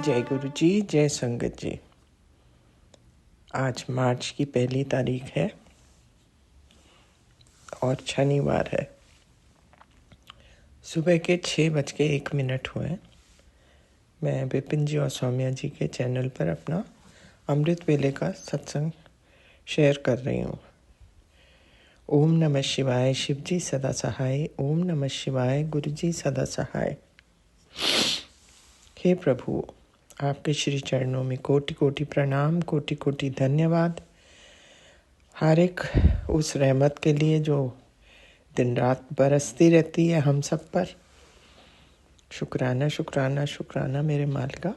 जय गुरु जी, जय संगत जी। आज मार्च की 1 तारीख है और शनिवार है। सुबह के 6:01 हुए। मैं विपिन जी और सौम्या जी के चैनल पर अपना अमृत वेले का सत्संग शेयर कर रही हूँ। ओम नमः शिवाय, शिव जी सदा सहाय। ओम नमः शिवाय, गुरु जी सदा सहाय। हे प्रभु, आपके श्री चरणों में कोटि कोटि प्रणाम, कोटि कोटि धन्यवाद। हर एक उस रहमत के लिए जो दिन रात बरसती रहती है हम सब पर। शुक्राना शुक्राना शुक्राना मेरे मालिका।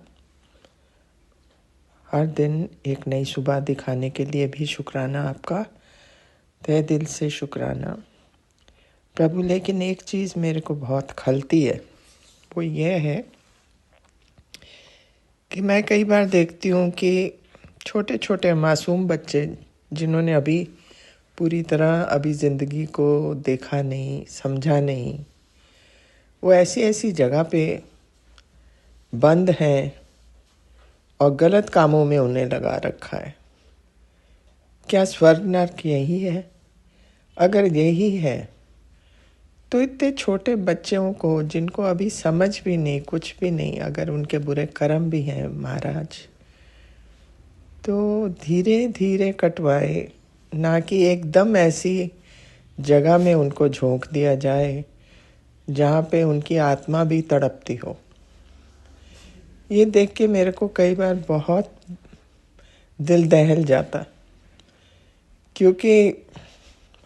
हर दिन एक नई सुबह दिखाने के लिए भी शुक्राना आपका, तहे दिल से शुक्राना प्रभु। लेकिन एक चीज़ मेरे को बहुत खलती है, वो ये है कि मैं कई बार देखती हूँ कि छोटे छोटे मासूम बच्चे जिन्होंने अभी पूरी तरह अभी ज़िंदगी को देखा नहीं, समझा नहीं, वो ऐसी ऐसी जगह पे बंद हैं और गलत कामों में उन्हें लगा रखा है। क्या स्वर्ग नरक यही है? अगर यही है तो इतने छोटे बच्चों को, जिनको अभी समझ भी नहीं, कुछ भी नहीं, अगर उनके बुरे कर्म भी हैं महाराज, तो धीरे धीरे कटवाए, ना कि एकदम ऐसी जगह में उनको झोंक दिया जाए जहाँ पे उनकी आत्मा भी तड़पती हो। ये देख के मेरे को कई बार बहुत दिल दहल जाता, क्योंकि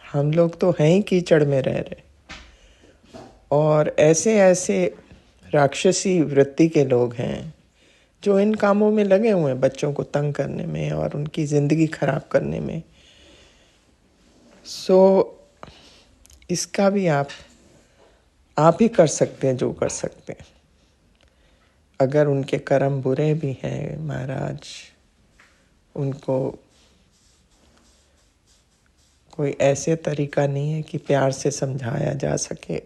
हम लोग तो हैं ही कीचड़ में रह रहे, और ऐसे ऐसे राक्षसी वृत्ति के लोग हैं जो इन कामों में लगे हुए हैं, बच्चों को तंग करने में और उनकी ज़िंदगी खराब करने में। इसका भी आप ही कर सकते हैं जो कर सकते हैं। अगर उनके कर्म बुरे भी हैं महाराज, उनको कोई ऐसे तरीका नहीं है कि प्यार से समझाया जा सके।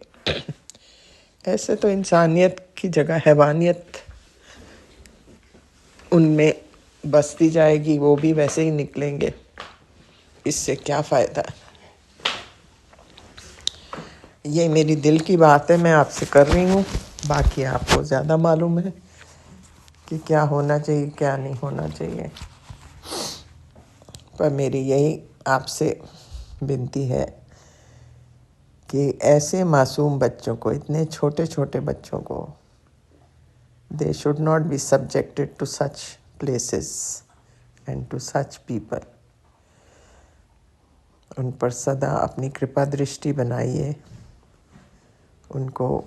ऐसे तो इंसानियत की जगह हैवानियत उनमें बसती जाएगी, वो भी वैसे ही निकलेंगे। इससे क्या फ़ायदा है? ये मेरी दिल की बात है, मैं आपसे कर रही हूँ। बाकी आपको ज़्यादा मालूम है कि क्या होना चाहिए, क्या नहीं होना चाहिए। पर मेरी यही आपसे विनती है कि ऐसे मासूम बच्चों को, इतने छोटे छोटे बच्चों को, they should not be subjected to such places and to such people. उन पर सदा अपनी कृपा दृष्टि बनाइए, उनको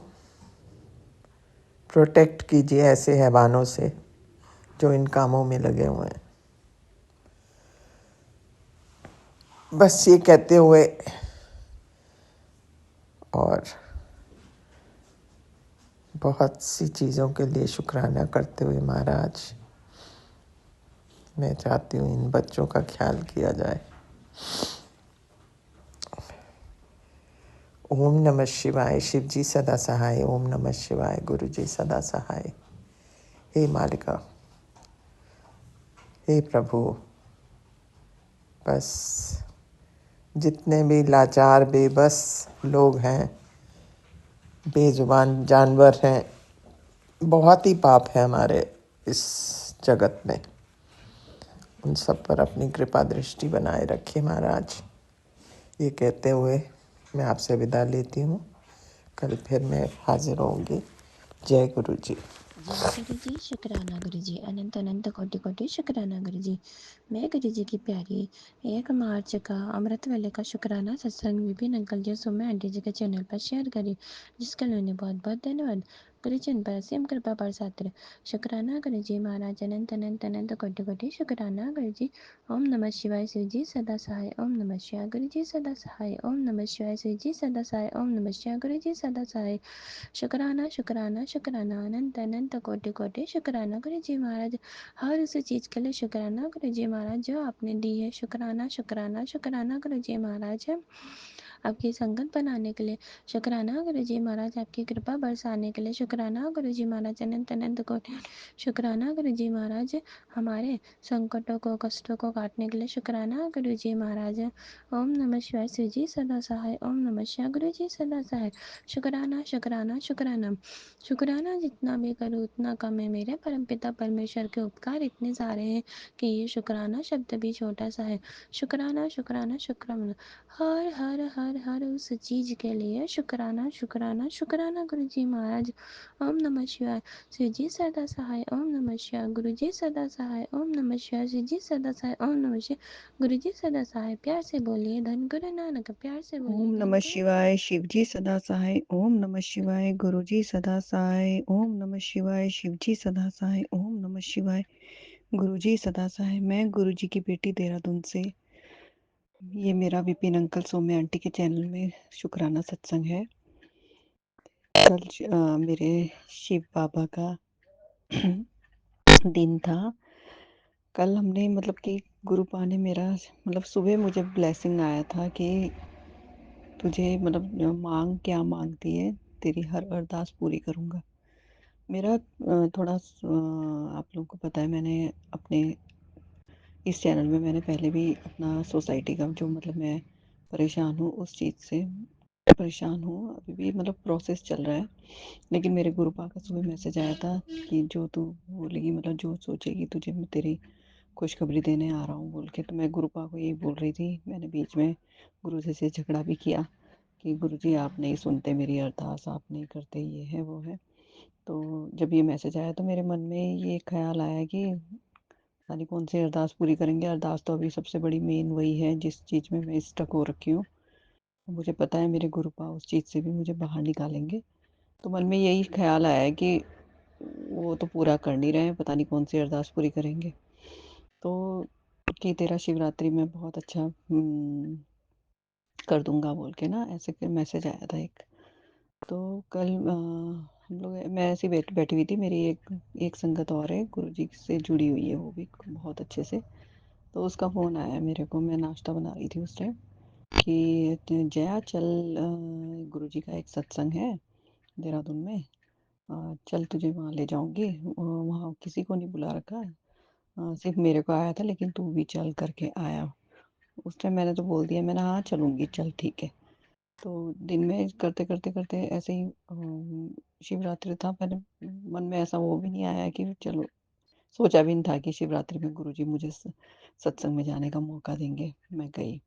प्रोटेक्ट कीजिए ऐसे हैवानों से जो इन कामों में लगे हुए हैं। बस ये कहते हुए और बहुत सी चीज़ों के लिए शुक्राना करते हुए महाराज, मैं चाहती हूँ इन बच्चों का ख्याल किया जाए। ओम नमः शिवाय, शिव जी सदा सहाय। ओम नमः शिवाय, गुरु जी सदा सहाय। हे मालिका, हे प्रभु, बस जितने भी लाचार बेबस लोग हैं, बेजुबान जानवर हैं, बहुत ही पाप है हमारे इस जगत में, उन सब पर अपनी कृपा दृष्टि बनाए रखिए महाराज। ये कहते हुए मैं आपसे विदा लेती हूँ। कल फिर मैं हाजिर होंगी। जय गुरु जी। जय गुरु जी, शुक्राना गुरु जी, अनंत अनंत कोटि कोटि शुक्राना गुरु जी। मैं गुरु जी की प्यारी 1 मार्च का अमृत वेले का शुक्राना सत्संग विभिन्न अंकल जी सुमे आंटी जी के चैनल पर शेयर करी, जिसके लिए उन्हें बहुत बहुत धन्यवाद। गुरु जी उन पर असीम कृपा बरसाते रहे। शुक्राना गुरु जी महाराज, अनंत अनंत अनंत कोटि कोटि शुक्राना गुरु जी। ओम नमः शिवाय, शिव जी सदा सहाय। ओम नमः शिवाय, गुरु जी सदा सहाय। ओम नमः शिवाय, शिव जी सदा सहाय। ओम नमः शिवाय, गुरु जी सदा सहाय। शुक्राना शुक्राना शुक्राना, अनंत अनंत कोटि कोटि शुक्राना गुरु जी महाराज। हर उस चीज़ के लिए शुक्राना गुरु जी महाराज जो आपने दी है। शुक्राना शुक्राना शुक्राना गुरु जी महाराज। आपकी संगत बनाने के लिए शुक्राना गुरु जी महाराज, आपकी कृपा बरसाने के लिए शुक्राना गुरु जी महाराज, अनंत अनंत कोटि शुक्राना गुरु जी महाराज, हमारे संकटों को कष्टों को काटने के लिए शुक्राना गुरु जी महाराज। ओम नमः शिवाय। शिव जी सदा सहाय। ओम नमः शिवाय। गुरु जी सदा सहाय। शुक्राना शुक्राना शुक्राना। शुक्राना जितना भी करूँ उतना कम है। मेरे परमपिता परमेश्वर के उपकार इतने सारे हैं कि ये शुक्राना शब्द भी छोटा सा है। शुक्राना शुक्राना शुक्राना। हर हर हर हर उस चीज के लिए शुक्राना शुक्राना शुक्राना गुरु जी महाराज। ओम नमः शिवाय। शिव जी सदा सहाय। ओम नमः शिवाय। गुरु जी सदा सहाय। ओम नमः शिवाय। शिव जी सदा सहाय। ओम नमः शिवाय। गुरु जी सदा सहाय। प्यार से बोलिए धन गुरु नानक। प्यार से बोलिए ओम धन नमः गुरु। शिवाय। शिव जी सदा सहाय। ओम नमः शिवाय। गुरु जी सदा सहाय। ओम नमः शिवाय। शिव जी सदा सहाय। ओम नमः शिवाय। गुरु जी सदा सहाय। मैं गुरु जी की बेटी देहरादून से, ये मेरा विपिन अंकल सौम्य आंटी के चैनल में शुक्राना सत्संग है। कल मेरे शिव बाबा का दिन था। कल हमने मतलब कि गुरु पा ने मेरा मतलब सुबह मुझे ब्लेसिंग आया था कि तुझे मतलब मांग क्या मांगती है, तेरी हर अरदास पूरी करूँगा। मेरा थोड़ा आप लोगों को पता है, मैंने अपने इस चैनल में मैंने पहले भी अपना सोसाइटी का जो मतलब मैं परेशान हूँ उस चीज़ से परेशान हूँ, अभी भी मतलब प्रोसेस चल रहा है। लेकिन मेरे गुरु पा का सुबह मैसेज आया था कि जो तू बोलेगी मतलब जो सोचेगी तुझे मैं तेरी खुशखबरी देने आ रहा हूँ बोल के। तो मैं गुरु पा को यही बोल रही थी। मैंने बीच में गुरु जी से झगड़ा भी किया कि गुरु जी आप नहीं सुनते मेरी अरदास, आप नहीं करते, ये है वो है। तो जब ये मैसेज आया तो मेरे मन में ये ख्याल आया कि पता नहीं कौन सी अरदास पूरी करेंगे। अरदास तो अभी सबसे बड़ी मेन वही है जिस चीज़ में मैं स्टक हो रखी हूँ। मुझे पता है मेरे गुरु पा उस चीज़ से भी मुझे बाहर निकालेंगे। तो मन में यही ख्याल आया कि वो तो पूरा कर नहीं रहे हैं, पता नहीं कौन सी अरदास पूरी करेंगे। तो कि तेरा शिवरात्रि में बहुत अच्छा कर दूंगा बोल के ना, ऐसे फिर मैसेज आया था एक। तो कल हम लोग मैं ऐसी बैठी हुई थी। मेरी एक संगत और है गुरु जी से जुड़ी हुई है, वो भी बहुत अच्छे से। तो उसका फ़ोन आया मेरे को। मैं नाश्ता बना रही थी उस टाइम कि जया चल, गुरु जी का एक सत्संग है देहरादून में, चल तुझे वहाँ ले जाऊँगी। वहाँ किसी को नहीं बुला रखा, सिर्फ मेरे को आया था, लेकिन तू भी चल करके आया। उस टाइम मैंने तो बोल दिया, मैंने हाँ चलूँगी, चल ठीक है। तो दिन में करते करते करते ऐसे ही शिवरात्रि था। मैंने मन में ऐसा वो भी नहीं आया कि चलो, सोचा भी नहीं था कि शिवरात्रि में गुरुजी मुझे सत्संग में जाने का मौका देंगे। मैं गई।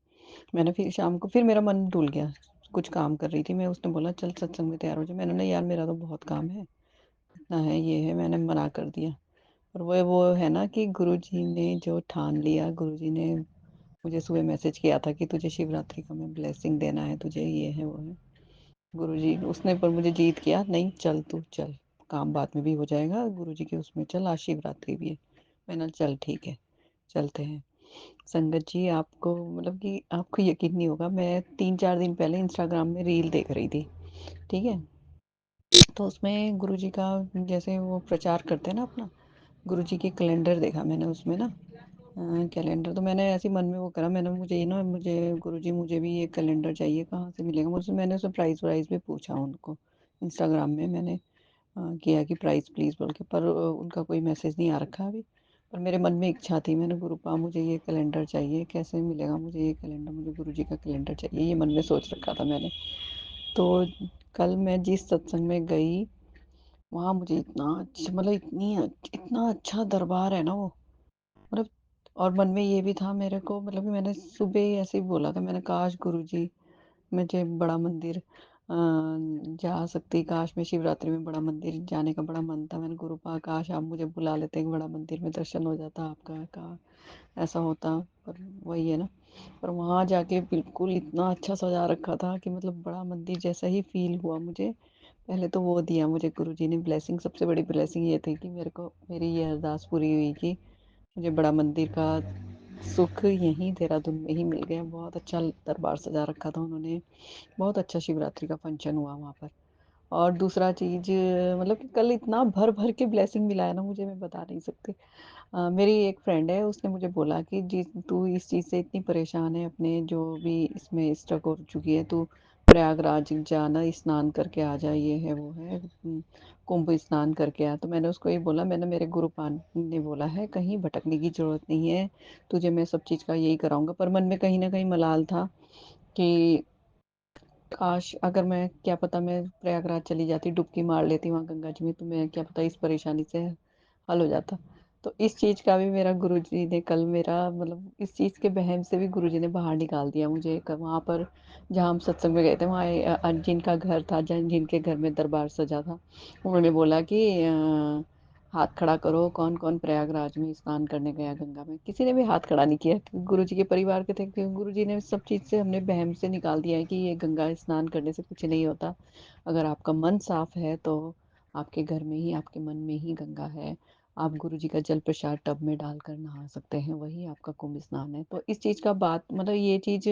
मैंने फिर शाम को फिर मेरा मन डूल गया। कुछ काम कर रही थी मैं, उसने बोला चल सत्संग में तैयार हो जा। मैंने ना यार मेरा तो बहुत काम है, इतना है ये है, मैंने मना कर दिया। और वो है ना कि गुरुजी ने जो ठान लिया, गुरुजी ने मुझे सुबह मैसेज किया था कि तुझे शिवरात्रि का मैं ब्लेसिंग देना है, तुझे ये है वो है। गुरुजी उसने पर मुझे जीत किया, नहीं चल तू चल, काम बाद में भी हो जाएगा, गुरुजी के उसमें चल, आज शिवरात्रि भी है। मैंने चल ठीक है, चलते हैं। संगत जी, आपको मतलब कि आपको यकीन नहीं होगा, मैं 3-4 दिन पहले इंस्टाग्राम में रील देख रही थी, ठीक है? तो उसमें गुरुजी का जैसे वो प्रचार करते हैं ना अपना, गुरुजी के कैलेंडर देखा मैंने उसमें ना, कैलेंडर। तो मैंने ऐसे ही मन में वो करा, मैंने मुझे ये ना मुझे गुरुजी मुझे भी ये कैलेंडर चाहिए, कहाँ से मिलेगा मुझे। मैंने उसमें प्राइस वाइस भी पूछा उनको, इंस्टाग्राम में मैंने किया कि प्राइस प्लीज़ बोल के, पर उनका कोई मैसेज नहीं आ रखा अभी। पर मेरे मन में इच्छा थी, मैंने गुरुपा मुझे ये कैलेंडर चाहिए, कैसे मिलेगा मुझे ये कैलेंडर, मुझे गुरुजी का कैलेंडर चाहिए, ये मन में सोच रखा था मैंने। तो कल मैं जिस सत्संग में गई, वहाँ मुझे इतना अच्छा मतलब इतना अच्छा दरबार है ना वो, मतलब। और मन में ये भी था मेरे को, मतलब कि मैंने सुबह ही ऐसे ही बोला था, मैंने काश गुरुजी मुझे बड़ा मंदिर जा सकती, काश मैं शिवरात्रि में बड़ा मंदिर जाने का बड़ा मन था। मैंने गुरु पा काश आप मुझे बुला लेते, एक बड़ा मंदिर में दर्शन हो जाता आपका, का ऐसा होता। पर वही है ना, पर वहाँ जाके बिल्कुल इतना अच्छा सजा रखा था कि मतलब बड़ा मंदिर जैसा ही फील हुआ मुझे। पहले तो वो दिया मुझे गुरुजी ने ब्लेसिंग, सबसे बड़ी ब्लेसिंग ये थी कि मेरे को मेरी ये अरदास पूरी हुई कि मुझे बड़ा मंदिर का सुख यहीं देहरादून में ही मिल गया। बहुत अच्छा दरबार सजा रखा था उन्होंने, बहुत अच्छा शिवरात्रि का फंक्शन हुआ वहाँ पर। और दूसरा चीज़ मतलब कि कल इतना भर-भर के ब्लेसिंग मिला है ना मुझे, मैं बता नहीं सकती। मेरी एक फ्रेंड है, उसने मुझे बोला कि तू इस चीज़ से इतनी परेशान है, अपने जो भी इसमें स्टक हो चुकी है, तू प्रयागराज जाना, स्नान करके आ जा, ये है वो है, कुंभ स्नान करके आ। तो मैंने उसको ये बोला, मैंने मेरे गुरुपान ने बोला है कहीं भटकने की जरूरत नहीं है, तुझे मैं सब चीज़ का यही कराऊंगा। पर मन में कहीं ना कहीं मलाल था कि काश अगर मैं, क्या पता मैं प्रयागराज चली जाती, डुबकी मार लेती वहाँ गंगा जी में, तो मैं क्या पता इस परेशानी से हल हो जाता। तो इस चीज़ का भी मेरा गुरुजी ने कल मेरा मतलब इस चीज़ के वहम से भी गुरुजी ने बाहर निकाल दिया मुझे। वहाँ पर जहाँ हम सत्संग में गए थे, वहाँ जिनका घर था, जिनके घर में दरबार सजा था, उन्होंने बोला कि हाथ खड़ा करो, कौन कौन प्रयागराज में स्नान करने गया गंगा में। किसी ने भी हाथ खड़ा नहीं किया, गुरुजी के परिवार के थे, क्योंकि गुरुजी ने सब चीज़ से हमने वहम से निकाल दिया है कि ये गंगा स्नान करने से कुछ नहीं होता। अगर आपका मन साफ है तो आपके घर में ही, आपके मन में ही गंगा है। आप गुरुजी का जल प्रसाद टब में डालकर नहा सकते हैं, वही आपका कुंभ स्नान है। तो इस चीज़ का बात मतलब ये चीज़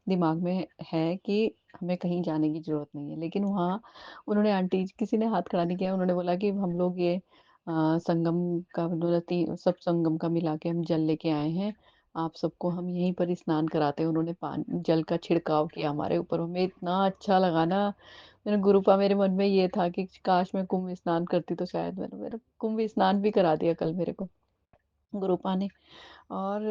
दिमाग में है कि हमें कहीं जाने की जरूरत नहीं है। लेकिन वहाँ उन्होंने, आंटी किसी ने हाथ खड़ा नहीं किया, उन्होंने बोला कि हम लोग ये संगम का मतलब सब संगम का मिला के हम जल लेके आए हैं, आप सबको हम यहीं पर स्नान कराते हैं। उन्होंने पानी जल का छिड़काव किया हमारे ऊपर, हमें इतना अच्छा लगा ना। मेरे गुरुपा, मेरे मन में ये था कि काश मैं कुंभ स्नान करती तो शायद मैंने मेरा कुंभ स्नान भी करा दिया कल मेरे को गुरुपा ने। और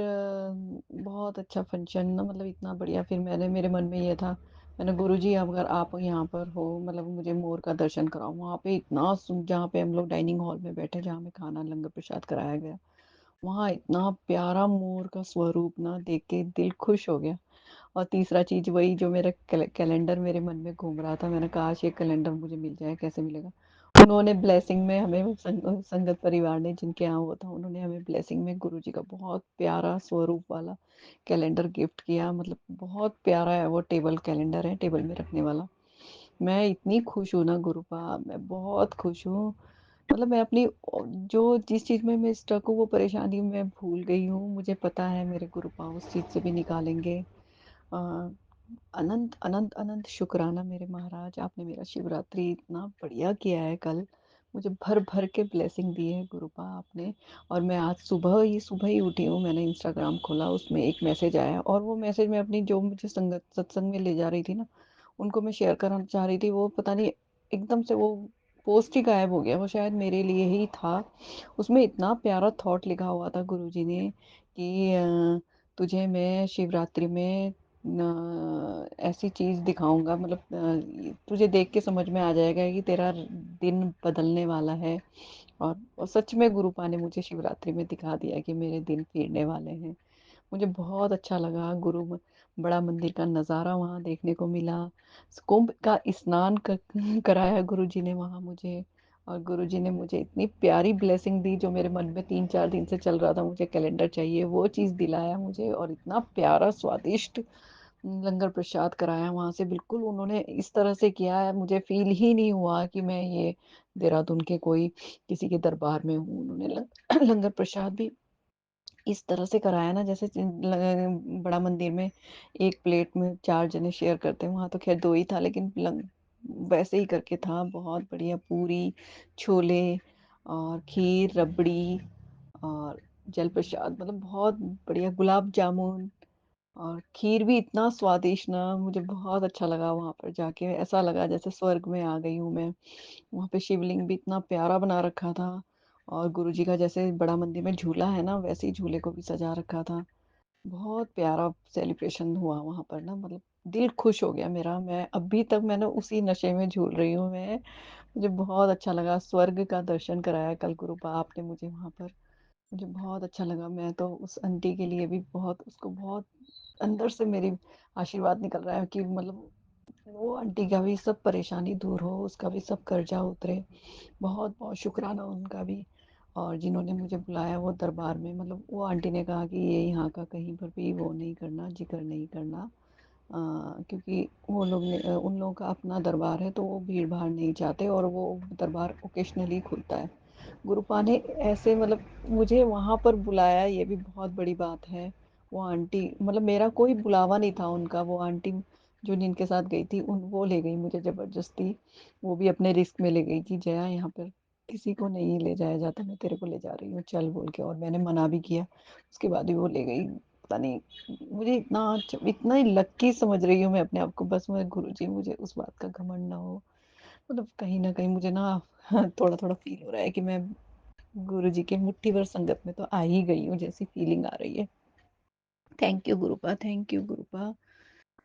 बहुत अच्छा फंक्शन ना, मतलब इतना बढ़िया। फिर मैंने, मेरे मन में ये था, मैंने गुरुजी अगर आप यहाँ पर हो, मतलब मुझे मोर का दर्शन कराओ। वहाँ पे इतना जहाँ पे हम लोग डाइनिंग हॉल में बैठे, जहाँ में खाना लंगर प्रसाद कराया गया, वहाँ इतना प्यारा मोर का स्वरूप ना देख के दिल खुश हो गया। और तीसरा चीज वही जो मेरा कैलेंडर मेरे मन में घूम रहा था, मैंने काश ये कैलेंडर मुझे मिल जाए, कैसे मिलेगा। उन्होंने ब्लेसिंग में हमें संगत परिवार ने जिनके यहाँ हुआ था, उन्होंने हमें ब्लेसिंग में गुरुजी का बहुत प्यारा स्वरूप वाला कैलेंडर गिफ्ट किया। मतलब बहुत प्यारा है वो, टेबल कैलेंडर है, टेबल में रखने वाला। मैं इतनी खुश हूँ ना गुरुपा, मैं बहुत खुश हूँ। मतलब मैं अपनी जो जिस चीज में मैं स्टक हूँ, वो परेशानी मैं भूल गई हूँ। मुझे पता है मेरे गुरुपा उस चीज से भी निकालेंगे। अ, अनंत अनंत अनंत शुक्राना मेरे महाराज, आपने मेरा शिवरात्रि इतना बढ़िया किया है कल। मुझे भर भर के ब्लेसिंग दी है गुरुपा आपने। और मैं आज सुबह ही उठी हूँ, मैंने इंस्टाग्राम खोला, उसमें एक मैसेज आया, और वो मैसेज मैं अपनी जो मुझे संगत सत्संग में ले जा रही थी ना, उनको मैं शेयर करना चाह रही थी। वो पता नहीं एकदम से वो पोस्ट ही गायब हो गया। वो शायद मेरे लिए ही था। उसमें इतना प्यारा थॉट लिखा हुआ था गुरुजी ने कि तुझे मैं शिवरात्रि में ऐसी चीज दिखाऊंगा, मतलब तुझे देख के समझ में आ जाएगा कि तेरा दिन बदलने वाला है। और सच में गुरुपा ने मुझे शिवरात्रि में दिखा दिया कि मेरे दिन फिरने वाले हैं। मुझे बहुत अच्छा लगा। बड़ा मंदिर का नज़ारा वहाँ देखने को मिला। कुंभ का स्नान कराया गुरुजी ने वहाँ मुझे। और गुरुजी ने मुझे इतनी प्यारी ब्लेसिंग दी, जो मेरे मन में 3-4 दिन से चल रहा था, मुझे कैलेंडर चाहिए, वो चीज़ दिलाया मुझे। और इतना प्यारा स्वादिष्ट लंगर प्रसाद कराया वहां से। बिल्कुल उन्होंने इस तरह से किया है, मुझे फील ही नहीं हुआ कि मैं ये देहरादून के कोई किसी के दरबार में हूँ। उन्होंने लंगर प्रसाद भी इस तरह से कराया ना, जैसे बड़ा मंदिर में एक प्लेट में 4 जने शेयर करते हैं, वहां तो खैर 2 ही था, लेकिन वैसे ही करके था। बहुत बढ़िया पूरी, छोले और खीर, रबड़ी और जल प्रसाद, मतलब बहुत बढ़िया, गुलाब जामुन और खीर भी इतना स्वादिष्ट ना, मुझे बहुत अच्छा लगा वहां पर जाके। ऐसा लगा जैसे स्वर्ग में आ गई हूँ मैं। वहां पे शिवलिंग भी इतना प्यारा बना रखा था। और गुरुजी का जैसे बड़ा मंदिर में झूला है ना, वैसे ही झूले को भी सजा रखा था। बहुत प्यारा सेलिब्रेशन हुआ वहां पर ना, मतलब दिल खुश हो गया मेरा। मैं अभी तक मैंने उसी नशे में झूल रही हूँ मैं। मुझे बहुत अच्छा लगा, स्वर्ग का दर्शन कराया कल गुरुपा आपने मुझे वहां पर। मुझे बहुत अच्छा लगा। मैं तो उस आंटी के लिए भी बहुत, उसको बहुत अंदर से मेरी आशीर्वाद निकल रहा है कि मतलब वो आंटी का भी सब परेशानी दूर हो, उसका भी सब कर्जा उतरे। बहुत बहुत शुक्राना उनका भी। और जिन्होंने मुझे बुलाया वो दरबार में, मतलब वो आंटी ने कहा कि ये यहाँ का कहीं पर भी वो नहीं करना, जिक्र नहीं करना। क्योंकि वो लोग ने उन लोगों का अपना दरबार है, तो वो भीड़ भाड़ नहीं चाहते, और वो दरबार ओकेशनली खुलता है। गुरुपा ने ऐसे मतलब मुझे वहां पर बुलाया, ये भी बहुत बड़ी बात है। वो आंटी, मतलब मेरा कोई बुलावा नहीं था उनका, वो आंटी जो जिनके साथ गई थी वो ले गई मुझे ज़बरदस्ती, वो भी अपने रिस्क में ले गई कि जया यहाँ पर किसी को नहीं ले जाया जाता, मैं तेरे को ले जा रही हूँ चल बोल के, और मैंने मना भी किया, उसके बाद भी वो ले गई। पता नहीं, मुझे इतना ही लक्की समझ रही हूँ मैं अपने आप को, बस मैं गुरुजी मुझे उस बात का घमंड ना हो। मतलब कहीं न कहीं मुझे ना थोड़ा-थोड़ा फ़ील हो रहा है कि मैं गुरुजी की मुट्ठी भर संगत में तो आ ही गई हूँ, जैसी फ़ीलिंग आ रही है। थैंक यू गुरुपा, थैंक यू गुरुपा।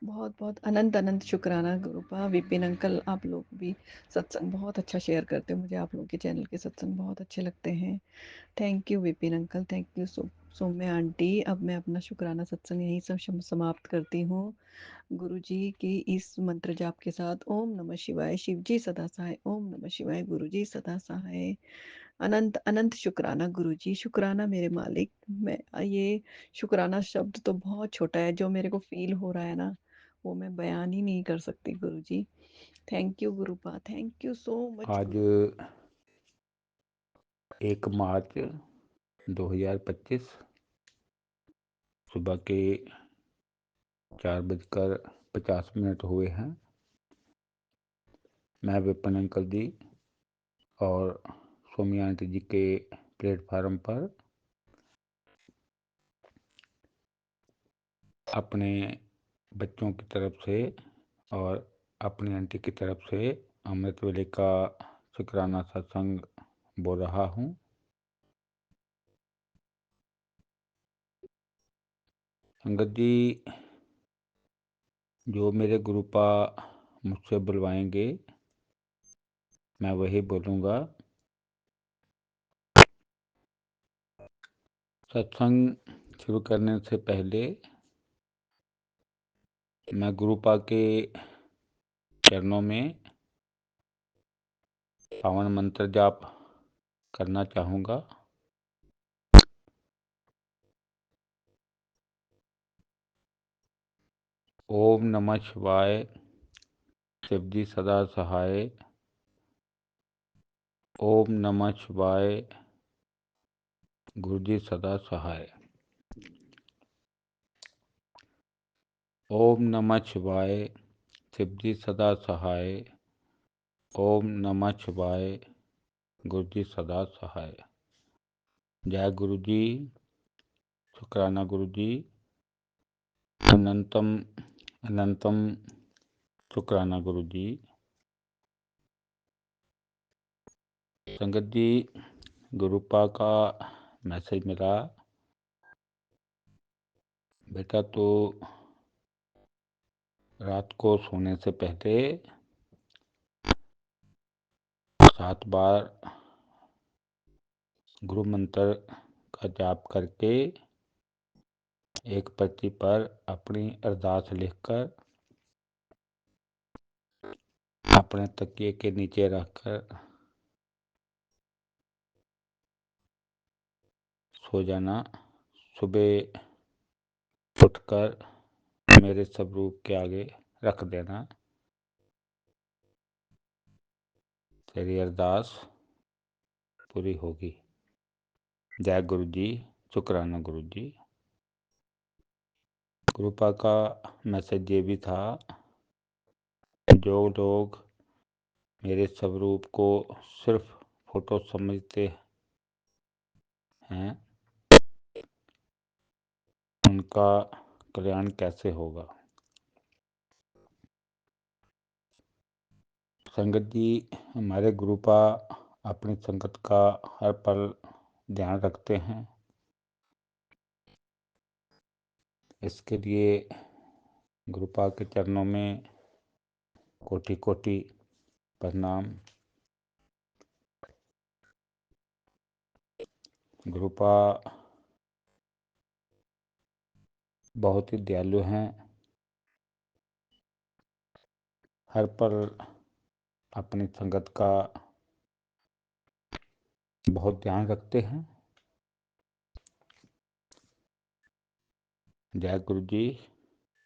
बहुत-बहुत अनंत-अनंत शुक्राना गुरुपा। विपिन अंकल, आप लोग भी सत्संग बहुत अच्छा शेयर करते हो, मुझे आप लोगों के चैनल के सत्संग बहुत अच्छे लगते हैं। Thank you Vipin uncle, thank you Saumya aunty. अब मैं अपना शुक्राना सत्संग यहीं समाप्त करती हूँ। गुरु जी की इस मंत्र जाप के साथ ओम नमः शिवाय, शिव जी सदा सहाय, ओम नमः शिवाय, गुरु जी सदा सहाय। अनंत अनंत शुक्राना गुरु जी, शुक्राना मेरे मालिक। मैं ये शुक्राना शब्द तो बहुत छोटा है, जो मेरे को फील हो रहा है ना वो मैं बयान ही नहीं कर सकती गुरु जी। थैंक यू गुरुपा, थैंक यू सो मच। आज 1 मार्च 2025 सुबह के 4:50 हुए हैं। मैं विपिन अंकल जी और सोमिया आंटी जी के प्लेटफार्म पर अपने बच्चों की तरफ से और अपनी आंटी की तरफ से अमृत वेले का शुक्राना सत्संग बोल रहा हूँ। संगत जी, जो मेरे गुरुपा मुझसे बुलवाएंगे मैं वही बोलूँगा। सत्संग शुरू करने से पहले मैं गुरुपा के चरणों में पावन मंत्र जाप करना चाहूँगा। ओम नमः शिवाय, शिव जी सदा सहाय। ओम नमः शिवाय, गुरु जी सदा सहाय। ओम नमः शिवाय, शिव जी सदा सहाय। ओम नमः शिवाय, गुरु जी सदा सहाय। जय गुरु जी, शुक्राना गुरु जी, अनंतम अनंतम शुक्राना गुरु जी। संगत जी, गुरुपा का मैसेज मिला, बेटा तो रात को सोने से पहले 7 बार गुरु मंत्र का जाप करके एक पर्ची पर अपनी अरदास लिखकर अपने तकिए के नीचे रखकर सो जाना। सुबह उठकर मेरे स्वरूप के आगे रख देना। तेरी अरदास पूरी होगी। जय गुरु जी, शुक्राना गुरु जी। गुरुपा का मैसेज ये भी था, जो लोग मेरे स्वरूप को सिर्फ फोटो समझते हैं उनका कल्याण कैसे होगा। संगत जी, हमारे गुरुपा अपनी संगत का हर पल ध्यान रखते हैं। इसके लिए गुरुपा के चरणों में कोटि कोटि प्रणाम। गुरुपा बहुत ही दयालु हैं, हर पल अपनी संगत का बहुत ध्यान रखते हैं। जय गुरु जी,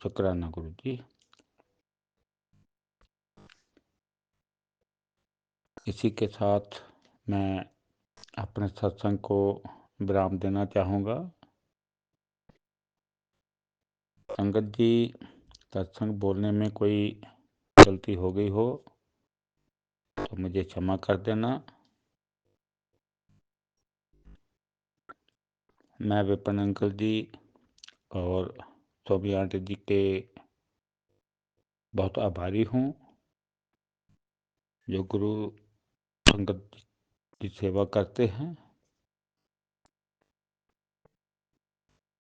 शुक्राना गुरु जी। इसी के साथ मैं अपने सत्संग को विराम देना चाहूँगा। संगत जी, सत्संग बोलने में कोई गलती हो गई हो तो मुझे क्षमा कर देना। मैं विपिन अंकल जी और सोमी आंटी जी के बहुत आभारी हूँ, जो गुरु संगत की सेवा करते हैं।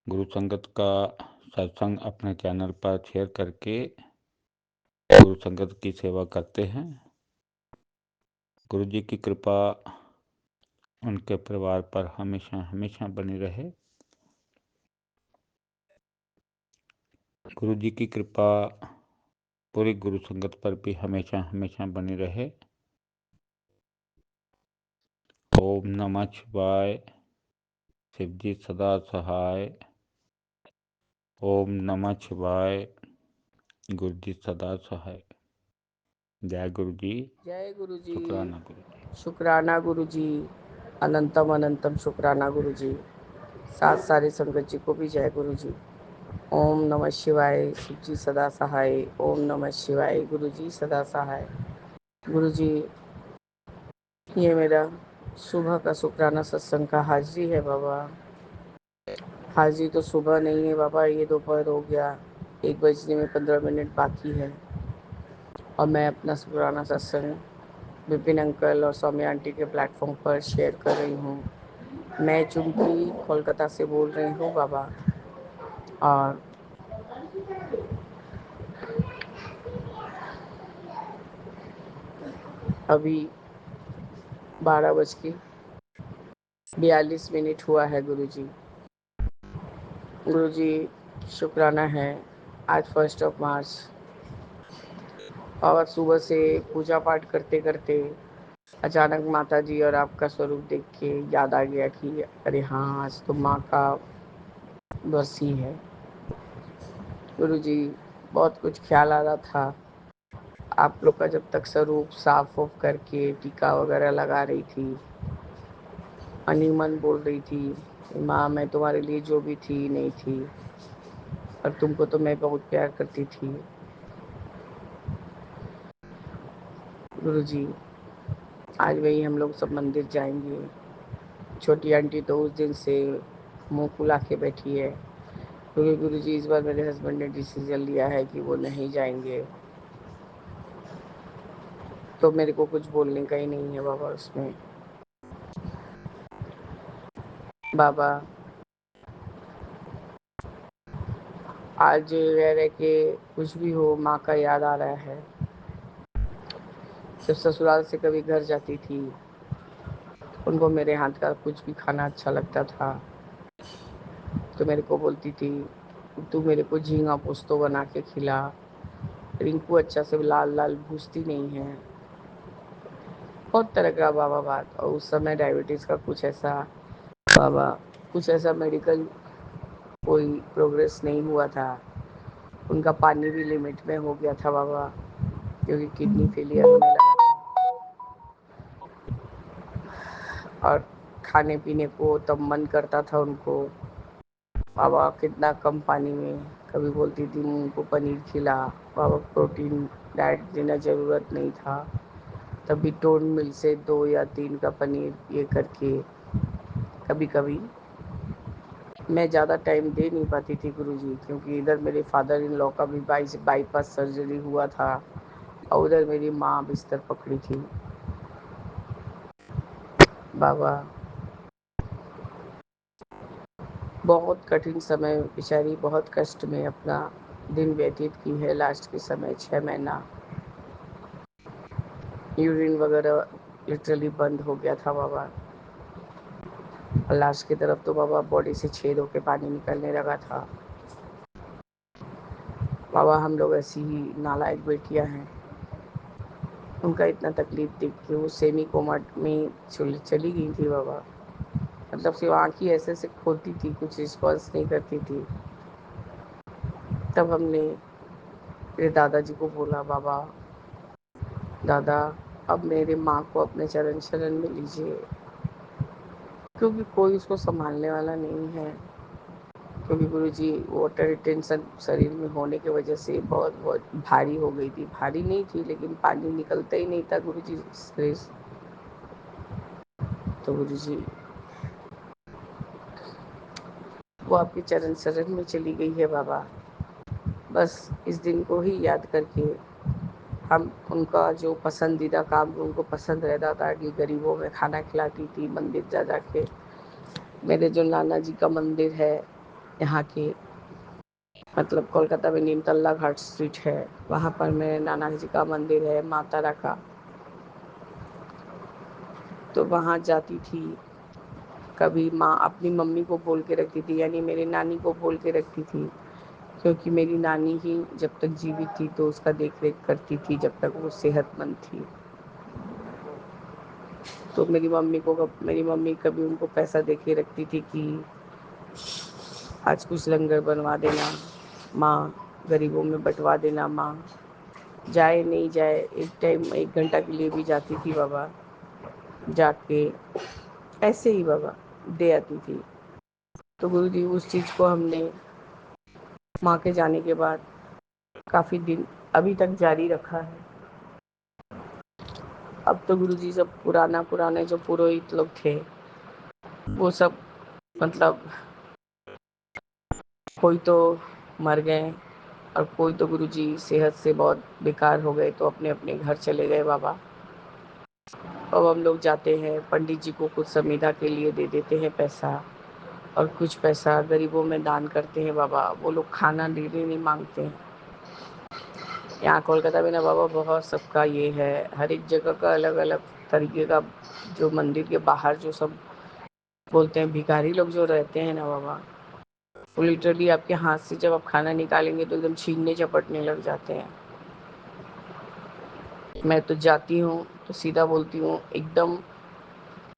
गुरु संगत का सत्संग अपने चैनल पर शेयर करके गुरु संगत की सेवा करते हैं। गुरु जी की कृपा उनके परिवार पर हमेशा हमेशा बनी रहे। गुरु जी की कृपा पूरी गुरु संगत पर भी हमेशा हमेशा बनी रहे। ओम नमः शिवाय। शिव जी सदा सहाय। ओम नमः शिवाय। गुरु जी सदा सहाय। जय गुरु जी। जय गुरु जी। शुक्राना गुरु जी। शुक्राना गुरु जी। अनंतम अनंतम शुक्राना गुरु जी। साथ सारी संगत जी को भी जय गुरु जी। ओम नमः शिवाय। शिव जी सदा सहाय। ओम नमः शिवाय। गुरु जी सदा सहाय। गुरु जी, ये मेरा सुबह का शुक्राना सत्संग का हाजिरी है बाबा। हाजिरी तो सुबह नहीं है बाबा, ये दोपहर हो गया, 1 बजने में 15 मिनट बाकी है और मैं अपना शुक्राना सत्संग विपिन अंकल और सौम्य आंटी के प्लेटफॉर्म पर शेयर कर रही हूँ। मैं चुमकी कोलकाता से बोल रही हूँ बाबा, और अभी 12:42 हुआ है गुरु जी। गुरु जी, शुक्राना है आज 1 मार्च। और सुबह से पूजा पाठ करते करते अचानक माता जी और आपका स्वरूप देख के याद आ गया कि अरे हाँ, आज तो माँ का बरसी है। गुरु जी, बहुत कुछ ख्याल आ रहा था। आप लोग का जब तक स्वरूप साफ ऑफ करके टीका वगैरह लगा रही थी, अनिमन बोल रही थी, माँ मैं तुम्हारे लिए जो भी थी नहीं थी, और तुमको तो मैं बहुत प्यार करती थी। गुरु जी, आज वही हम लोग सब मंदिर जाएंगे। छोटी आंटी तो उस दिन से मुंह फुला के बैठी है, क्योंकि गुरु जी इस बार मेरे हस्बैंड ने डिसीजन लिया है कि वो नहीं जाएंगे, तो मेरे को कुछ बोलने का ही नहीं है बाबा उसमें। बाबा, आज रह रह के कुछ भी हो, माँ का याद आ रहा है। जब ससुराल से कभी घर जाती थी, उनको मेरे हाथ का कुछ भी खाना अच्छा लगता था तो मेरे को बोलती थी, तू मेरे को झींगा पोस्तो बना के खिला, रिंकू अच्छा से लाल लाल भूजती नहीं है। बहुत तरह का बाबा बात। और उस समय डायबिटीज़ का बाबा कुछ ऐसा मेडिकल कोई प्रोग्रेस नहीं हुआ था। उनका पानी भी लिमिट में हो गया था बाबा, क्योंकि किडनी फेलियर होने लगा था। और खाने पीने को तब मन करता था उनको, बाबा कितना कम पानी में। कभी बोलती थी मूंग को पनीर खिला, बाबा प्रोटीन डाइट देना ज़रूरत नहीं था, तभी टोन मिल से 2 या 3 का पनीर ये करके। कभी कभी मैं ज़्यादा टाइम दे नहीं पाती थी गुरुजी, क्योंकि इधर मेरे फादर इन लॉ का भी बाईपास सर्जरी हुआ था और उधर मेरी माँ बिस्तर पकड़ी थी। बाबा, बहुत कठिन समय, बेचारी बहुत कष्ट में अपना दिन व्यतीत की है। लास्ट के समय 6 महीना यूरिन वगैरह लिटरली बंद हो गया था बाबा, और लास्ट की तरफ तो बाबा बॉडी से छेद होकर पानी निकलने लगा था। बाबा, हम लोग ऐसी ही नालायक बेटियां हैं। उनका इतना तकलीफ देख के वो सेमी कोमा में चली गई थी बाबा। मतलब सिर्फ आँख ही ऐसे ऐसे खोलती थी, कुछ रिस्पॉन्स नहीं करती थी। तब हमने मेरे दादाजी को बोला, बाबा दादा, अब मेरे माँ को अपने चरण शरण में लीजिए, क्योंकि कोई उसको संभालने वाला नहीं है। क्योंकि गुरुजी वाटर रिटेंशन शरीर में होने की वजह से बहुत बहुत भारी हो गई थी। भारी नहीं थी लेकिन पानी निकलता ही नहीं था गुरुजी शरीर से। तो गुरुजी वो आपके चरण शरण में चली गई है बाबा। बस इस दिन को ही याद करके हम उनका जो पसंदीदा काम उनको पसंद रहता था कि गरीबों में खाना खिलाती थी मंदिर जा जा के। मेरे जो नाना जी का मंदिर है यहाँ के, मतलब कोलकाता में नीमतल्ला घाट स्ट्रीट है, वहाँ पर मेरे नाना जी का मंदिर है माता तारा का। तो वहाँ जाती थी। कभी माँ अपनी मम्मी को बोल के रखती थी, यानी मेरी नानी को बोल के रखती थी, क्योंकि मेरी नानी ही जब तक जीवित थी तो उसका देख रेख करती थी जब तक वो सेहतमंद थी। तो मेरी मम्मी कभी उनको पैसा दे के रखती थी कि आज कुछ लंगर बनवा देना माँ, गरीबों में बंटवा देना माँ। जाए नहीं जाए, एक टाइम 1 घंटा के लिए भी जाती थी बाबा, जाके ऐसे ही बाबा दे आती थी। तो गुरुजी उस चीज़ को हमने माँ के जाने के बाद काफ़ी दिन अभी तक जारी रखा है। अब तो गुरुजी सब पुराने जो पुरोहित लोग थे वो सब, मतलब कोई तो मर गए और कोई तो गुरुजी सेहत से बहुत बेकार हो गए, तो अपने अपने घर चले गए बाबा। अब हम लोग जाते हैं, पंडित जी को कुछ संविदा के लिए दे देते हैं पैसा, और कुछ पैसा गरीबों में दान करते हैं बाबा। वो लोग खाना डेली नहीं मांगते हैं। यहाँ कोलकाता में ना बाबा बहुत सबका ये है, हर एक जगह का अलग अलग तरीके का। जो मंदिर के बाहर जो सब बोलते हैं भिखारी लोग जो रहते हैं ना बाबा, वो लिटरली आपके हाथ से जब आप खाना निकालेंगे तो एकदम छीनने झपटने लग जाते हैं। मैं तो जाती हूँ तो सीधा बोलती हूँ, एकदम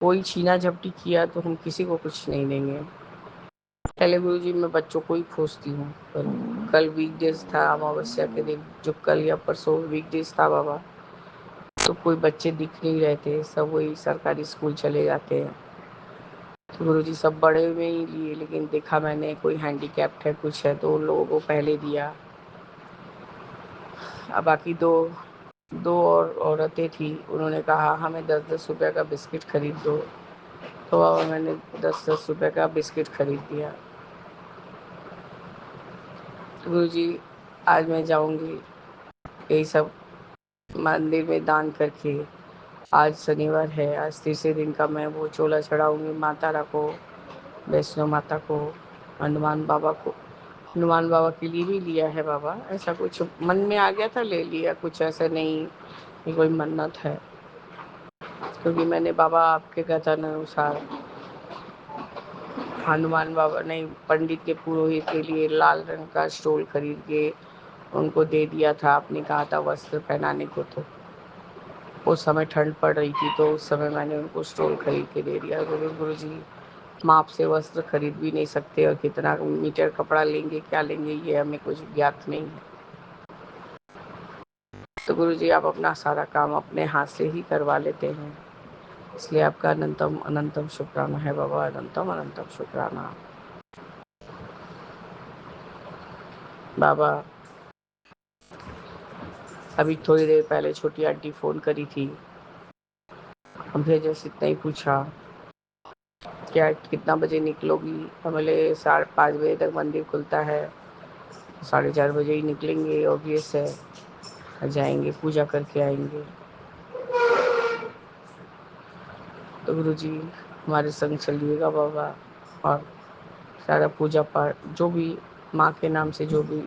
कोई छीना झपटी किया तो हम किसी को कुछ नहीं देंगे। पहले गुरुजी मैं बच्चों को ही खोजती हूँ, पर कल वीकडेज था, अमावस्या के दिन, जो कल या परसों वीकडेज था बाबा, तो कोई बच्चे दिख नहीं रहे थे, सब वही सरकारी स्कूल चले जाते हैं। तो गुरुजी सब बड़े में ही लिए, लेकिन देखा मैंने कोई हैंडीकैप्ड है कुछ है तो उन लोगों को पहले दिया। अब बाकी दो और औरतें थी, उन्होंने कहा हमें 10-10 रुपये का बिस्किट खरीद दो, तो बाबा मैंने 10-10 रुपये का बिस्किट खरीद दिया। तो गुरुजी आज मैं जाऊंगी यही सब मंदिर में दान करके। आज शनिवार है, आज तीसरे दिन का मैं वो चोला चढ़ाऊंगी माता तारा को, वैष्णो माता को, हनुमान बाबा को। हनुमान बाबा के लिए भी लिया है बाबा, ऐसा कुछ मन में आ गया था ले लिया, कुछ ऐसा नहीं कि कोई मन्नत है। क्योंकि मैंने बाबा आपके कथन अनुसार हनुमान बाबा नहीं, पंडित के पुरोहित के लिए लाल रंग का स्टोल खरीद के उनको दे दिया था। आपने कहा था वस्त्र पहनाने को, तो उस समय ठंड पड़ रही थी तो उस समय मैंने उनको स्टोल खरीद के दे दिया। गुरु जी माप से वस्त्र खरीद भी नहीं सकते, और कितना मीटर कपड़ा लेंगे क्या लेंगे ये हमें कुछ ज्ञात नहीं है। तो गुरु जी आप अपना सारा काम अपने हाथ से ही करवा लेते हैं, इसलिए आपका अनंतम अनंतम शुक्राना है बाबा, अनंतम अनंतम शुक्राना। बाबा अभी थोड़ी देर पहले छोटी आंटी फ़ोन करी थी, हमसे जस्ट इतना ही पूछा क्या कितना बजे निकलोगी। हम बोले 5:30 बजे तक मंदिर खुलता है, 4:30 बजे ही निकलेंगे, ऑब्वियस है, जाएंगे पूजा करके आएंगे। तो गुरु जी हमारे संग चलिएगा बाबा, और सारा पूजा पाठ जो भी माँ के नाम से जो भी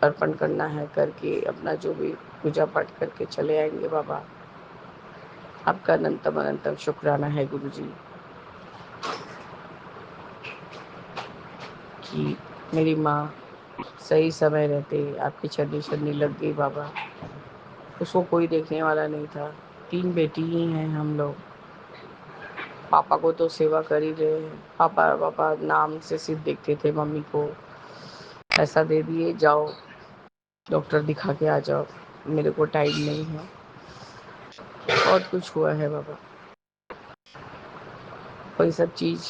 अर्पण करना है करके अपना जो भी पूजा पाठ करके चले आएंगे बाबा। आपका अनंतम अनंतम शुक्राना है गुरु जी कि मेरी माँ सही समय रहते आपकी छन्नी छन्नी लग गई बाबा। उसको कोई देखने वाला नहीं था, 3 बेटी ही हैं हम लोग। पापा को तो सेवा कर ही रहे हैं, पापा नाम से सिर्फ देखते थे मम्मी को, पैसा दे दिए जाओ डॉक्टर दिखा के आ जाओ, मेरे को टाइम नहीं है। बहुत कुछ हुआ है बाबा, वही सब चीज़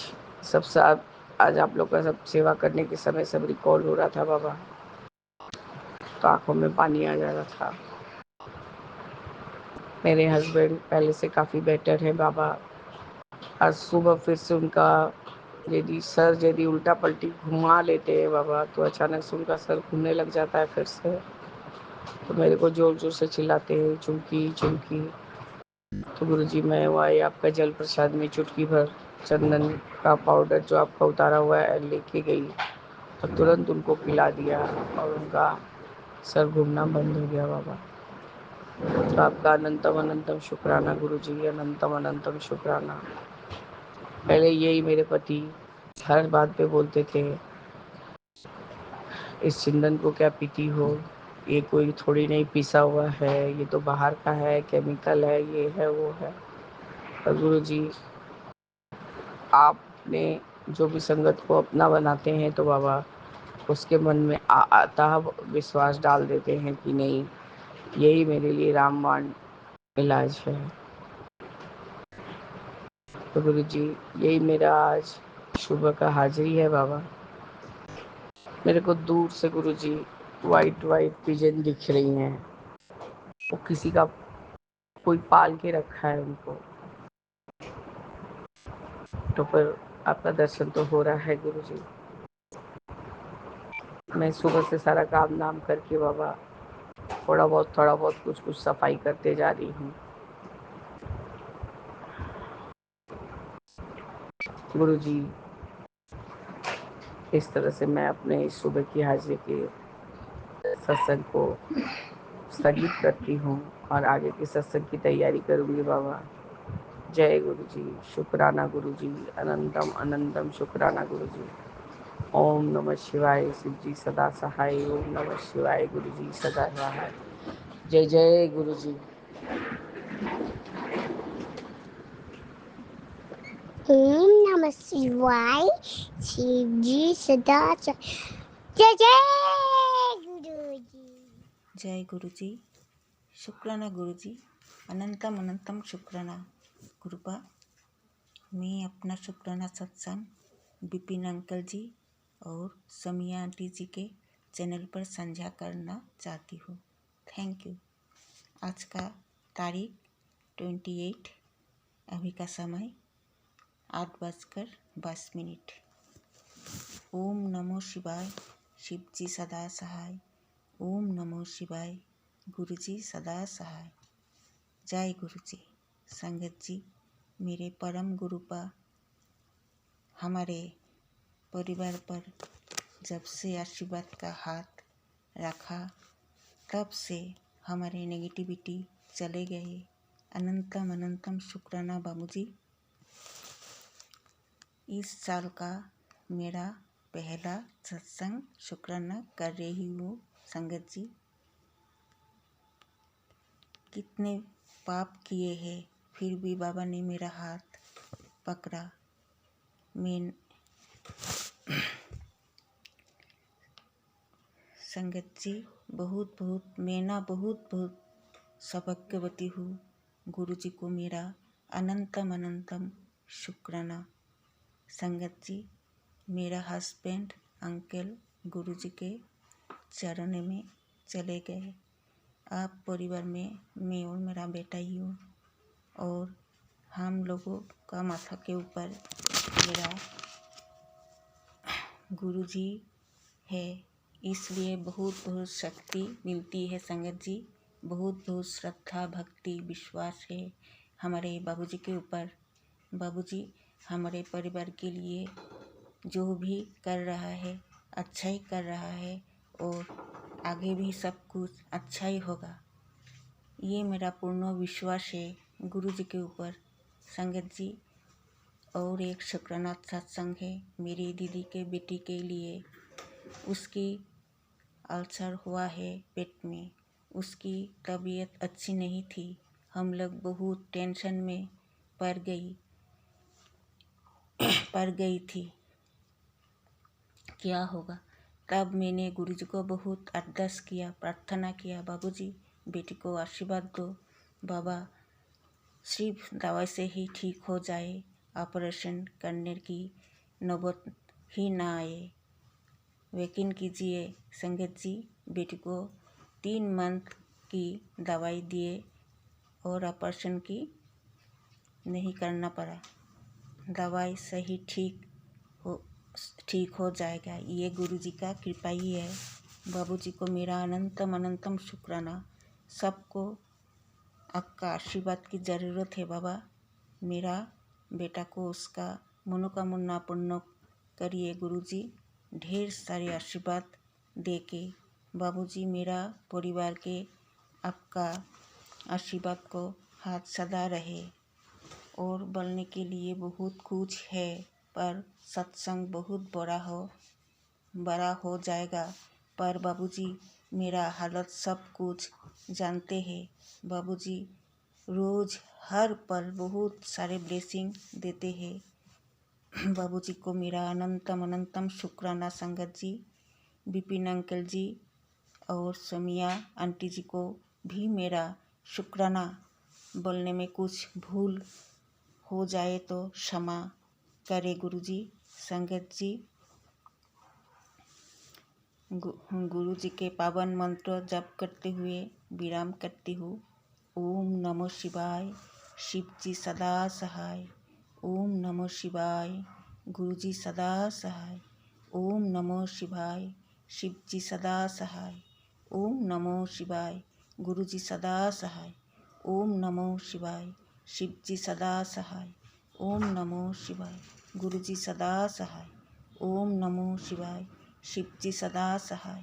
सब साथ आज आप लोग का सब सेवा करने के समय सब रिकॉल हो रहा था बाबा, तो आंखों में पानी आ जा रहा था। मेरे हस्बैंड पहले से काफ़ी बेटर है बाबा। आज सुबह फिर से उनका यदि उल्टा पलटी घुमा लेते हैं बाबा, तो अचानक से उनका सर घूमने लग जाता है फिर से। तो मेरे को जोर जोर से चिल्लाते हैं चुमकी चुमकी। तो गुरुजी मैं वही आपका जल प्रसाद में चुटकी भर चंदन का पाउडर जो आपका उतारा हुआ है लेके गई, तो तुरंत उनको पिला दिया और उनका सर घूमना बंद हो गया बाबा। तो आपका अनंतम अनंतम शुक्राना गुरुजी, अनंतम अनंतम शुक्राना। पहले यही मेरे पति हर बात पे बोलते थे, इस चंदन को क्या पीती हो, ये कोई थोड़ी नहीं पिसा हुआ है, ये तो बाहर का है, केमिकल है, ये है वो है। और गुरुजी आपने जो भी संगत को अपना बनाते हैं तो बाबा उसके मन में आता विश्वास डाल देते हैं कि नहीं, यही मेरे लिए रामबाण इलाज है। तो गुरुजी यही मेरा आज सुबह का हाजिरी है बाबा। मेरे को दूर से गुरुजी वाइट वाइट पिजन दिख रही हैं, वो किसी का कोई पाल के रखा है उनको। तो फिर आपका दर्शन तो हो रहा है गुरुजी। मैं सुबह से सारा काम नाम करके बाबा थोड़ा बहुत कुछ कुछ सफाई करते जा रही हूँ गुरुजी। इस तरह से मैं अपने इस सुबह की हाजिरी के सत्संग को स्थगित करती हूँ और आगे के सत्संग की तैयारी करूँगी बाबा। जय गुरुजी, शुक्राना गुरुजी, अनंतम अनंतम शुक्राना गुरुजी। ओम नमः शिवाय, शिव जी सदा सहाय। ओम नमः शिवाय, गुरुजी सदा सहाय। जय जय गुरुजी। ओम नमः शिवाय, शिव जी सदा जय जय गुरुजी। जय गुरुजी, शुक्राना गुरुजी, अनंतम अनंतम शुक्राना गुरुपा। मैं अपना शुक्राना सत्संग बिपिन अंकल जी और समिया आंटी जी के चैनल पर साझा करना चाहती हूँ। Thank you. आज का तारीख 28, अभी का समय 8:22। ओम नमो शिवाय, शिव जी सदा सहाय। ओम नमो शिवाय, गुरुजी सदा सहाय। जय गुरुजी। संगत जी, मेरे परम गुरुपा हमारे परिवार पर जब से आशीर्वाद का हाथ रखा, तब से हमारे नेगेटिविटी चले गए। अनंतम अनंतम शुक्राना बाबूजी। इस साल का मेरा पहला सत्संग शुक्राना कर रही हूँ संगत जी। कितने पाप किए हैं, फिर भी बाबा ने मेरा हाथ पकड़ा। मैं संगत जी बहुत सौभाग्यवती हूँ। गुरु जी को मेरा अनंतम अनंतम शुक्राना। संगत जी, मेरा हस्बैंड अंकल गुरु जी के चरण में चले गए। आप परिवार में मैं और मेरा बेटा ही हूँ और हम लोगों का माथा के ऊपर मेरा गुरुजी है, इसलिए बहुत शक्ति मिलती है संगत जी। बहुत श्रद्धा भक्ति विश्वास है हमारे बाबूजी के ऊपर। बाबूजी हमारे परिवार के लिए जो भी कर रहा है अच्छा ही कर रहा है और आगे भी सब कुछ अच्छा ही होगा, ये मेरा पूर्ण विश्वास है गुरुजी के ऊपर संगत जी। और एक शुक्राना सत्संग है मेरी दीदी के बेटी के लिए। उसकी अल्सर हुआ है पेट में, उसकी तबीयत अच्छी नहीं थी। हम लोग बहुत टेंशन में पड़ गई थी क्या होगा। तब मैंने गुरुजी को बहुत अरदास किया, प्रार्थना किया, बाबूजी बेटी को आशीर्वाद दो, बाबा सिर्फ दवाई से ही ठीक हो जाए, ऑपरेशन करने की नौबत ही ना आए। यकीन कीजिए संगत जी, बेटी को 3 मंथ की दवाई दिए और ऑपरेशन की नहीं करना पड़ा। दवाई सही ठीक हो जाएगा। ये गुरु जी का कृपा ही है। बाबू जी को मेरा अनंतम अनंतम शुक्राना। सबको आपका आशीर्वाद की ज़रूरत है बाबा। मेरा बेटा को उसका मनोकामना पूर्ण करिए गुरु जी। ढेर सारे आशीर्वाद दे के बाबू जी, मेरा परिवार के आपका आशीर्वाद को हाथ सदा रहे। और बोलने के लिए बहुत कुछ है, पर सत्संग बहुत बड़ा हो जाएगा। पर बाबूजी मेरा हालत सब कुछ जानते हैं। बाबूजी रोज़ हर पल बहुत सारे ब्लेसिंग देते हैं। बाबूजी को मेरा अनंतम अनंतम शुक्राना संगत जी। विपिन अंकल जी और सोमिया आंटी जी को भी मेरा शुक्राना। बोलने में कुछ भूल हो जाए तो क्षमा करे गुरुजी। संगत जी, गुरु जी के पावन मंत्र जप करते हुए विराम करती हूँ। ओम नमो शिवाय, शिव जी सदा सहाय। ओम नमो शिवाय, गुरु जी सदा सहाय। ओम नमो शिवाय, शिव जी सदा सहाय। ओम नमो शिवाय, गुरु जी सदा सहाय। ओम नमो शिवाय, शिव जी सदा सहाय। ओम नमो शिवाय, गुरु जी सदा सहाय। ओम नमो शिवाय, शिव जी सदा सहाय।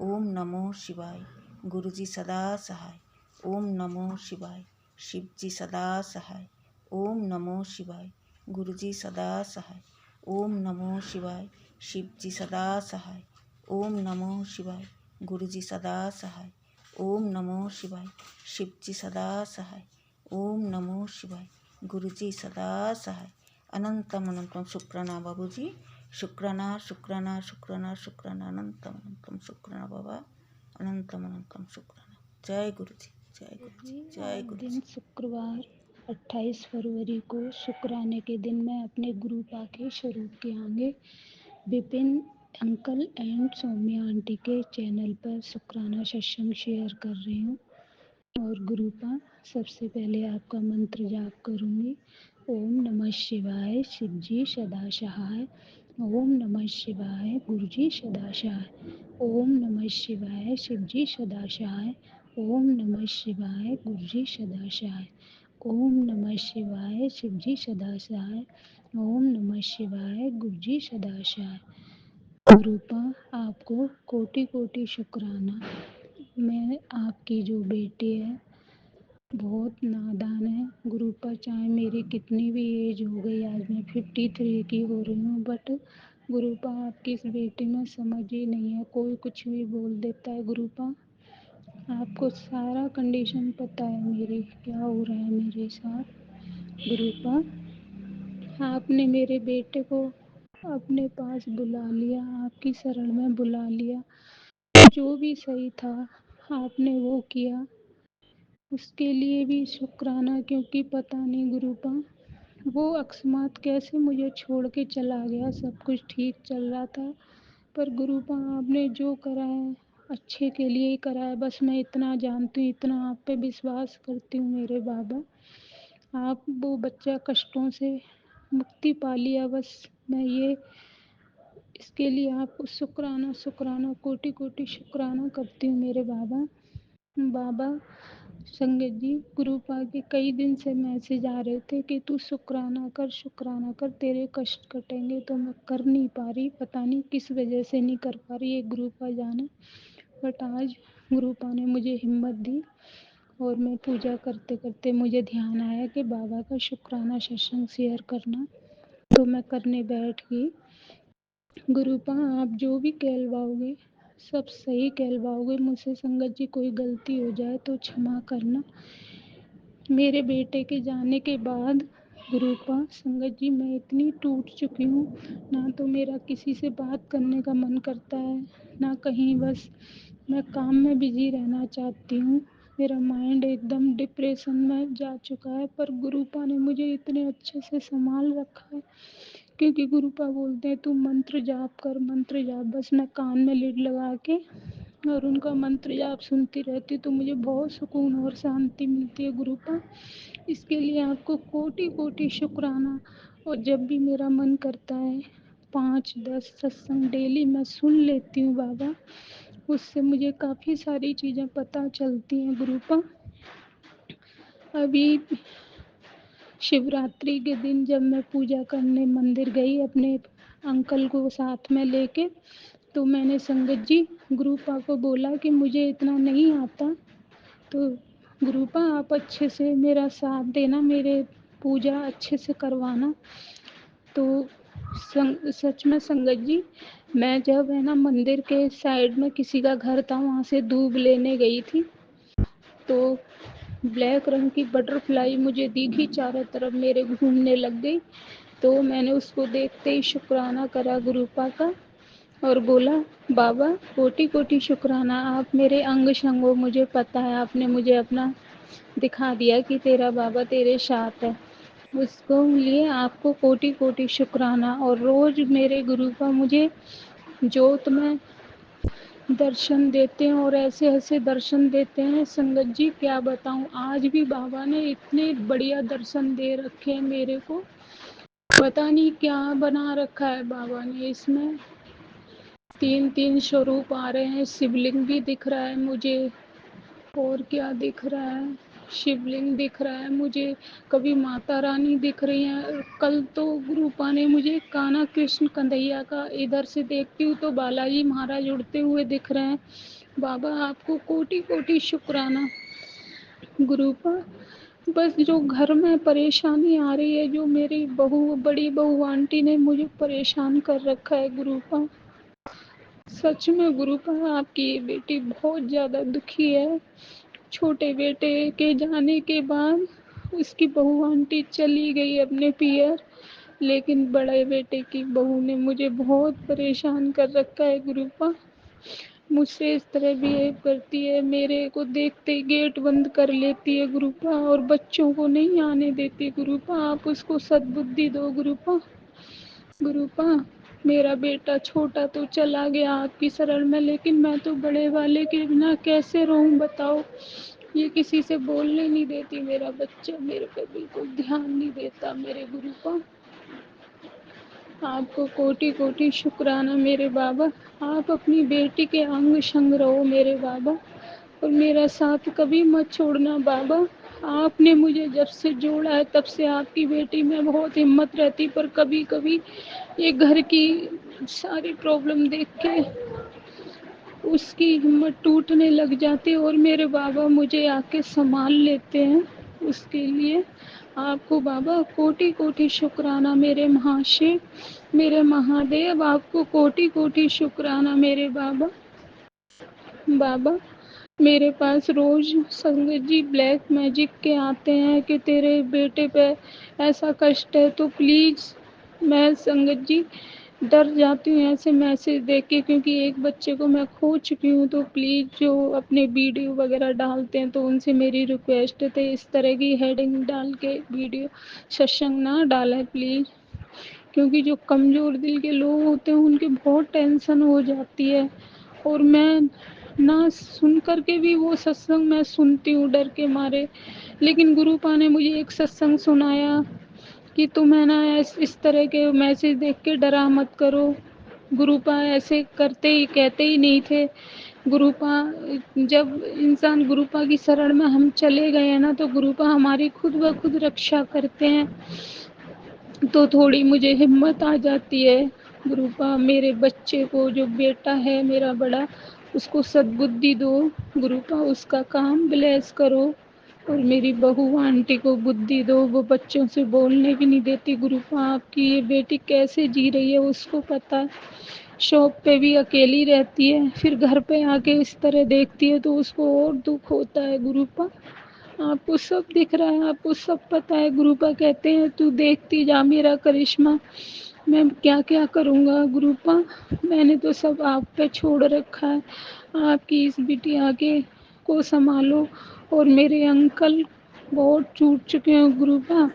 ओम नमो शिवाय, गुरु जी सदा सहाय। ओम नमो शिवाय, शिव जी सदा सहाय। ओम नमो शिवाय, गुरु जी सदा सहाय। ओम नमो शिवाय, शिव जी सदा सहाय। ओम नमो शिवाय, गुरु जी सदा सहाय। ओम नमो शिवाय, शिव जी सदा सहाय। ओम नमो शिवाय, गुरु जी सदा सहाय। अनंतम अनंतम शुक्राना बाबूजी। शुक्राना शुक्राना शुक्राना शुक्राना अनंतम अनंतम शुक्राना बाबा। अनंतम अनंतम शुक्राना। जय गुरु जी, जय गुरु जी, जय गुरु जी। दिन शुक्रवार 28 फरवरी को शुक्राने के दिन मैं अपने गुरु पाके स्वरूप के आगे Vipin uncle and Saumya aunty के चैनल पर शुक्राना सत्संग शेयर कर रही हूँ। और गुरु पा सबसे पहले आपका मंत्र जाप करूँगी। ओम नमः शिवाय, शिव जी सदा सहाय। ओम नमः शिवाय, गुरु जी सदा सहाय। ओम नमः शिवाय, शिव जी सदा सहाय। ओम नमः शिवाय, गुरु जी सदा सहाय। ओम नमः शिवाय, शिव जी सदा सहाय। ओम नमः शिवाय, गुरु जी सदा सहाय। गुरुपा आपको कोटि कोटि शुक्राना। मैं आपकी जो बेटी है बहुत नादान है गुरुपा। चाहे मेरी कितनी भी एज हो गई, आज मैं 53 की हो रही हूँ, बट गुरुपा आपकी इस बेटी में समझ ही नहीं है। कोई कुछ भी बोल देता है गुरुपा। आपको सारा कंडीशन पता है मेरी, क्या हो रहा है मेरे साथ। गुरुपा आपने मेरे बेटे को अपने पास बुला लिया, आपकी शरण में बुला लिया। जो भी सही था आपने वो किया, उसके लिए भी शुक्राना। क्योंकि पता नहीं गुरुपा वो अकस्मात कैसे मुझे छोड़ के चला गया। सब कुछ ठीक चल रहा था, पर गुरुपा आपने जो करा है अच्छे के लिए ही करा है। बस मैं इतना जानती हूँ, इतना आप पे विश्वास करती हूँ मेरे बाबा। आप वो बच्चा कष्टों से मुक्ति पा लिया, बस मैं ये इसके लिए आपको शुक्राना शुक्राना कोटि कोटि शुक्राना करती हूँ मेरे बाबा। बाबा संगत जी, गुरुपा के कई दिन से मैसेज आ रहे थे कि तू शुक्राना कर, तेरे कष्ट कटेंगे। तो मैं कर नहीं पा रही, पता नहीं किस वजह से नहीं कर पा रही, ये गुरुपा जाने। बट आज गुरुपा ने मुझे हिम्मत दी और मैं पूजा करते करते मुझे ध्यान आया कि बाबा का शुक्राना सत्संग शेयर करना, तो मैं करने बैठ गई। गुरुपा आप जो भी कहलवाओगे सब सही कहलवाओगे। मुझसे संगत जी कोई गलती हो जाए तो क्षमा करना। मेरे बेटे के जाने के बाद गुरुपा संगत जी मैं इतनी टूट चुकी हूँ। ना तो मेरा किसी से बात करने का मन करता है, ना कहीं, बस मैं काम में बिजी रहना चाहती हूँ। मेरा माइंड एकदम डिप्रेशन में जा चुका है, पर गुरुपा ने मुझे इतने अच्छे से संभाल रखा है क्योंकि गुरुपा बोलते हैं तू मंत्र जाप कर, मंत्र जाप। बस मैं कान में लीड लगा के और उनका मंत्र जाप सुनती रहती हूँ, तो मुझे बहुत सुकून और शांति मिलती है गुरुपा। इसके लिए आपको कोटि कोटि शुक्राना। और जब भी मेरा मन करता है 5-10 सत्संग डेली मैं सुन लेती हूँ बाबा, उससे मुझे काफ़ी सारी चीज़ें पता चलती हैं गुरुपा। अभी शिवरात्रि के दिन जब मैं पूजा करने मंदिर गई अपने अंकल को साथ में लेके, तो मैंने संगत जी गुरुपा को बोला कि मुझे इतना नहीं आता, तो गुरुपा आप अच्छे से मेरा साथ देना, मेरे पूजा अच्छे से करवाना। तो सच में संगत जी, मैं जब है ना मंदिर के साइड में किसी का घर था, वहाँ से दूब लेने गई थी, तो ब्लैक रंग की बटरफ्लाई मुझे दिखी, चारों तरफ मेरे घूमने लग गई। तो मैंने उसको देखते ही शुक्राना करा गुरुपा का और बोला बाबा कोटि कोटि शुक्राना, आप मेरे अंग संग हो, मुझे पता है, आपने मुझे अपना दिखा दिया कि तेरा बाबा तेरे साथ है, उसको लिए आपको कोटि कोटि शुक्राना। और रोज़ मेरे गुरुपा मुझे जोत में दर्शन देते हैं और ऐसे ऐसे दर्शन देते हैं संगत जी, क्या बताऊं। आज भी बाबा ने इतने बढ़िया दर्शन दे रखे हैं मेरे को, पता नहीं क्या बना रखा है बाबा ने इसमें। 3 स्वरूप आ रहे हैं, शिवलिंग भी दिख रहा है मुझे, और क्या दिख रहा है, शिवलिंग दिख रहा है मुझे, कभी माता रानी दिख रही हैं। कल तो गुरुपा ने मुझे कान्हा कृष्ण कन्हैया का, इधर से देखती हूँ तो बालाजी महाराज उड़ते हुए दिख रहे हैं। बाबा आपको कोटि कोटि शुक्राना गुरुपा। बस जो घर में परेशानी आ रही है, जो मेरी बड़ी बहू आंटी ने मुझे परेशान कर रखा है गुरुपा, सच में गुरुपा आपकी ये बेटी बहुत ज़्यादा दुखी है। छोटे बेटे के जाने के बाद उसकी बहू आंटी चली गई अपने पियर, लेकिन बड़े बेटे की बहू ने मुझे बहुत परेशान कर रखा है गुरुपा। मुझसे इस तरह बिहेव करती है, मेरे को देखते ही गेट बंद कर लेती है गुरुपा, और बच्चों को नहीं आने देती गुरुपा। आप उसको सद्बुद्धि दो गुरुपा। गुरुपा मेरा बेटा छोटा तो चला गया आपकी शरण में, लेकिन मैं तो बड़े वाले के बिना कैसे रहूं बताओ। ये किसी से बोलने नहीं देती, मेरा बच्चा मेरे पे बिल्कुल ध्यान नहीं देता मेरे गुरुपा। आपको कोटि कोटि शुक्राना मेरे बाबा। आप अपनी बेटी के अंग संग रहो मेरे बाबा, और मेरा साथ कभी मत छोड़ना बाबा। आपने मुझे जब से जोड़ा है तब से आपकी बेटी में बहुत हिम्मत रहती, पर कभी कभी ये घर की सारी प्रॉब्लम देख के उसकी हिम्मत टूटने लग जाती है, और मेरे बाबा मुझे आके संभाल लेते हैं। उसके लिए आपको बाबा कोटि कोटि शुक्राना मेरे महाशिव, मेरे महादेव, आपको कोटि कोटि शुक्राना मेरे बाबा। बाबा मेरे पास रोज संगत जी ब्लैक मैजिक के आते हैं कि तेरे बेटे पे ऐसा कष्ट है, तो प्लीज़, मैं संगत जी डर जाती हूँ ऐसे मैसेज देख के, क्योंकि एक बच्चे को मैं खो चुकी हूँ। तो प्लीज़ जो अपने वीडियो वगैरह डालते हैं, तो उनसे मेरी रिक्वेस्ट है इस तरह की हेडिंग डाल के वीडियो सत्संग ना डालें प्लीज़, क्योंकि जो कमज़ोर दिल के लोग होते हैं उनकी बहुत टेंशन हो जाती है। और मैं ना सुन कर के भी वो सत्संग मैं सुनती हूँ डर के मारे, लेकिन गुरुपा ने मुझे एक सत्संग सुनाया कि तुम है ना इस तरह के मैसेज देख के डरा मत करो। गुरुपा ऐसे करते ही कहते ही नहीं थे। गुरुपा, जब इंसान गुरुपा की शरण में हम चले गए हैं ना, तो गुरुपा हमारी खुद ब खुद रक्षा करते हैं, तो थोड़ी मुझे हिम्मत आ जाती है। गुरुपा मेरे बच्चे को, जो बेटा है मेरा बड़ा, उसको सद्बुद्धि दो गुरुपा, उसका काम ब्लेस करो, और मेरी बहू आंटी को बुद्धि दो, वो बच्चों से बोलने भी नहीं देती गुरुपा। आपकी ये बेटी कैसे जी रही है उसको पता है। शॉप पे भी अकेली रहती है, फिर घर पे आके इस तरह देखती है तो उसको और दुख होता है गुरुपा। आपको सब दिख रहा है, आपको सब पता है। गुरुपा कहते हैं तू देखती जा मेरा करिश्मा, मैं क्या क्या करूँगा गुरुपा। मैंने तो सब आप पे छोड़ रखा है, आपकी इस बिटिया के को संभालो। और मेरे अंकल बहुत टूट चुके हैं गुरुपा,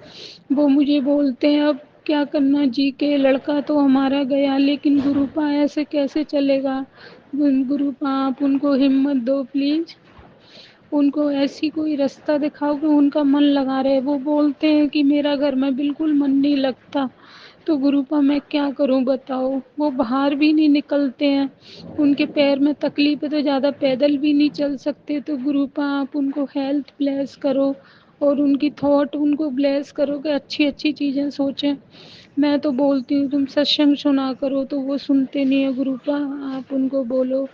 वो मुझे बोलते हैं अब क्या करना जी के, लड़का तो हमारा गया, लेकिन गुरुपा ऐसे कैसे चलेगा। गुरुपा आप उनको हिम्मत दो प्लीज, उनको ऐसी कोई रास्ता दिखाओ कि उनका मन लगा रहे। वो बोलते हैं कि मेरा घर में बिल्कुल मन नहीं लगता, तो गुरुपा मैं क्या करूं बताओ। वो बाहर भी नहीं निकलते हैं, उनके पैर में तकलीफ है तो ज़्यादा पैदल भी नहीं चल सकते। तो गुरुपा आप उनको हेल्थ ब्लेस करो और उनकी थॉट उनको ब्लेस करो कि अच्छी अच्छी चीज़ें सोचें। मैं तो बोलती हूँ तुम सत्संग सुना करो, तो वो सुनते नहीं है। गुरुपा आप उनको बोलो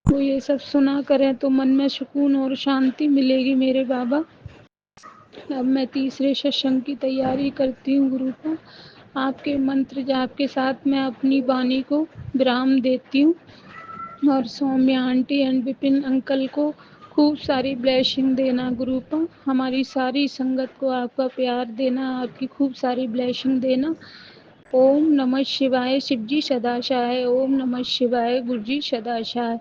वो ये सब सुना करें तो मन में सुकून और शांति मिलेगी मेरे बाबा। अब मैं तीसरे सत्संग की तैयारी करती हूँ गुरुपा। आपके मंत्र जाप के साथ मैं अपनी वाणी को विराम देती हूँ। और Saumya aunty and Vipin uncle को खूब सारी ब्लेसिंग देना गुरुपा। हमारी सारी संगत को आपका प्यार देना, आपकी खूब सारी ब्लेसिंग देना। ओम नमः शिवाय शिवजी सदाशाय, ओम नमः शिवाय गुरुजी सदाशाय,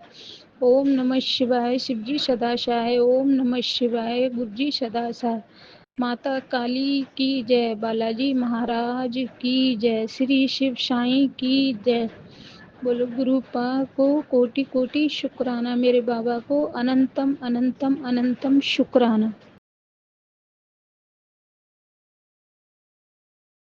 ओम नमः शिवाय शिवजी सदाशाय, ओम नमः शिवाय गुरुजी सदाशाय। माता काली की जय, बालाजी महाराज की जय, श्री शिव साईं की जय। बोलो गुरुपा को कोटि कोटि शुक्राना, मेरे बाबा को अनंतम अनंतम अनंतम शुक्राना।